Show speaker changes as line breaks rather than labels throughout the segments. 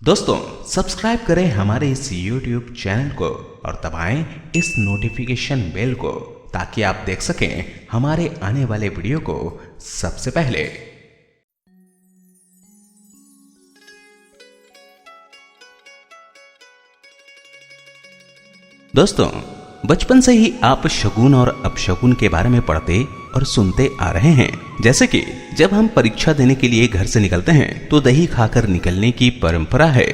दोस्तों सब्सक्राइब करें हमारे इस YouTube चैनल को और दबाएं इस नोटिफिकेशन बेल को ताकि आप देख सकें हमारे आने वाले वीडियो को सबसे पहले। दोस्तों बचपन से ही आप शगुन और अपशगुन के बारे में पढ़ते और सुनते आ रहे हैं। जैसे कि जब हम परीक्षा देने के लिए घर से निकलते हैं तो दही खाकर निकलने की परंपरा है।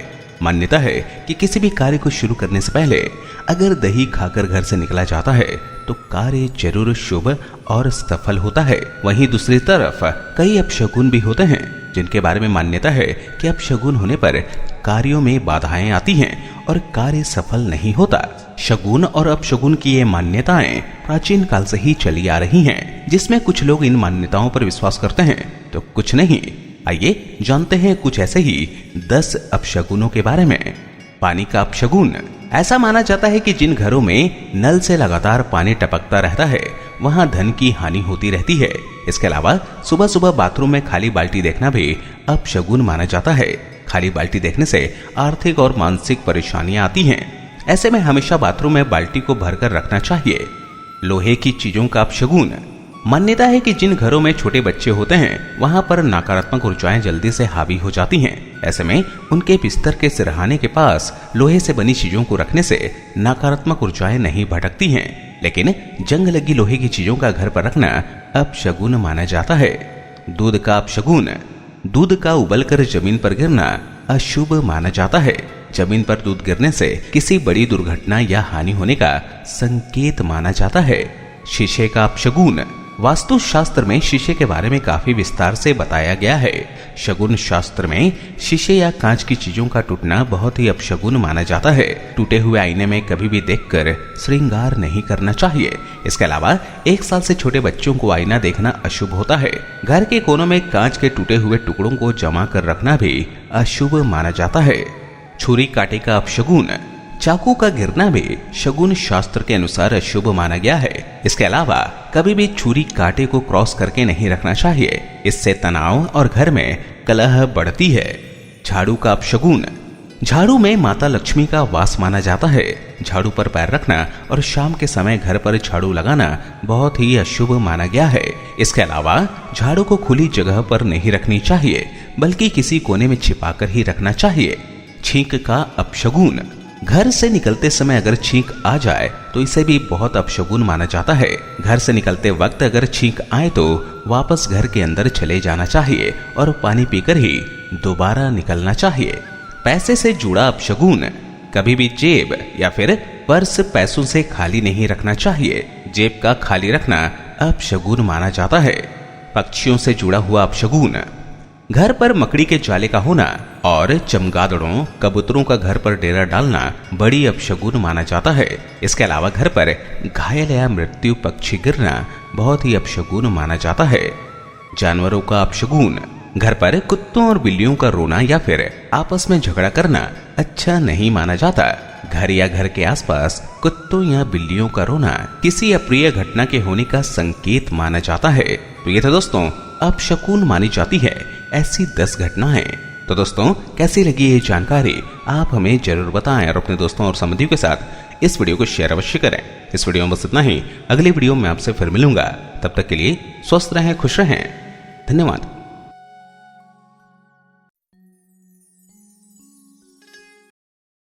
मान्यता है कि किसी भी कार्य को शुरू करने से पहले अगर दही खाकर घर से निकला जाता है तो कार्य जरूर शुभ और सफल होता है। वहीं दूसरी तरफ कई अपशगुन भी होते हैं जिनके बारे में मान्यता है कि अपशगुन होने पर कार्यों में बाधाएं आती हैं और कार्य सफल नहीं होता। शगुन और अपशगुन की ये मान्यताएं प्राचीन काल से ही चली आ रही हैं, जिसमें कुछ लोग इन मान्यताओं पर विश्वास करते हैं तो कुछ नहीं। आइए जानते हैं कुछ ऐसे ही 10 अपशगुनों के बारे में। पानी का अपशगुन। ऐसा माना जाता है कि जिन घरों में नल से लगातार पानी टपकता रहता है वहां धन की हानि होती रहती है। इसके अलावा सुबह सुबह बाथरूम में खाली बाल्टी देखना भी अपशगुन माना जाता है। खाली बाल्टी देखने से आर्थिक और मानसिक परेशानियां आती हैं। ऐसे में हमेशा बाथरूम में बाल्टी को भरकर रखना चाहिए। लोहे की चीजों का अपशगुन। मान्यता है कि जिन घरों में छोटे बच्चे होते हैं वहां पर नकारात्मक ऊर्जाएं जल्दी से हावी हो जाती हैं। ऐसे में उनके बिस्तर के सिरहाने के पास लोहे से बनी चीजों को रखने से नकारात्मक ऊर्जाएं नहीं भटकती हैं। लेकिन जंग लगी लोहे की चीजों का घर पर रखना अपशगुन माना जाता है। दूध का अपशगुन। दूध का उबलकर जमीन पर गिरना अशुभ माना जाता है। जमीन पर दूध गिरने से किसी बड़ी दुर्घटना या हानि होने का संकेत माना जाता है। शीशे का अपशगुन। वास्तु शास्त्र में शीशे के बारे में काफी विस्तार से बताया गया है। शगुन शास्त्र में शीशे या कांच की चीजों का टूटना बहुत ही अपशगुन माना जाता है। टूटे हुए आईने में कभी भी देखकर श्रृंगार नहीं करना चाहिए। इसके अलावा 1 साल से छोटे बच्चों को आईना देखना अशुभ होता है। घर के कोनों में कांच के टूटे हुए टुकड़ों को जमा कर रखना भी अशुभ माना जाता है। छुरी कांटे का अपशगुन। चाकू का गिरना भी शगुन शास्त्र के अनुसार अशुभ माना गया है। इसके अलावा कभी भी छुरी कांटे को क्रॉस करके नहीं रखना चाहिए। इससे तनाव और घर में कलह बढ़ती है। झाड़ू का अपशगुन। झाड़ू में माता लक्ष्मी का वास माना जाता है। झाड़ू पर पैर रखना और शाम के समय घर पर झाड़ू लगाना बहुत ही अशुभ माना गया है। इसके अलावा झाड़ू को खुली जगह पर नहीं रखनी चाहिए बल्कि किसी कोने में छिपाकर ही रखना चाहिए। छींक का अपशगुन। घर से निकलते समय अगर छींक आ जाए तो इसे भी बहुत अपशगुन माना जाता है। घर से निकलते वक्त अगर छींक आए तो वापस घर के अंदर चले जाना चाहिए और पानी पीकर ही दोबारा निकलना चाहिए। पैसे से जुड़ा अपशगुन। कभी भी जेब या फिर पर्स पैसों से खाली नहीं रखना चाहिए। जेब का खाली रखना अपशगुन माना जाता है। पक्षियों से जुड़ा हुआ अपशगुन। घर पर मकड़ी के जाले का होना और चमगादड़ों कबूतरों का घर पर डेरा डालना बड़ी अपशगुन माना जाता है। इसके अलावा घर पर घायल या मृत्यु पक्षी गिरना बहुत ही अपशगुन माना जाता है। जानवरों का अपशगुन। घर पर कुत्तों और बिल्लियों का रोना या फिर आपस में झगड़ा करना अच्छा नहीं माना जाता। घर या घर के आसपास कुत्तों या बिल्लियों का रोना किसी अप्रिय घटना के होने का संकेत माना जाता है। तो ये था दोस्तों अपशगुन मानी जाती है ऐसी 10 घटनाएं। तो दोस्तों कैसी लगी ये जानकारी आप हमें जरूर बताएं और अपने दोस्तों और संबंधियों के साथ इस वीडियो को शेयर अवश्य करें। इस वीडियो में बस इतना ही। अगली वीडियो में आपसे फिर मिलूंगा। तब तक के लिए स्वस्थ रहें, खुश रहें। धन्यवाद।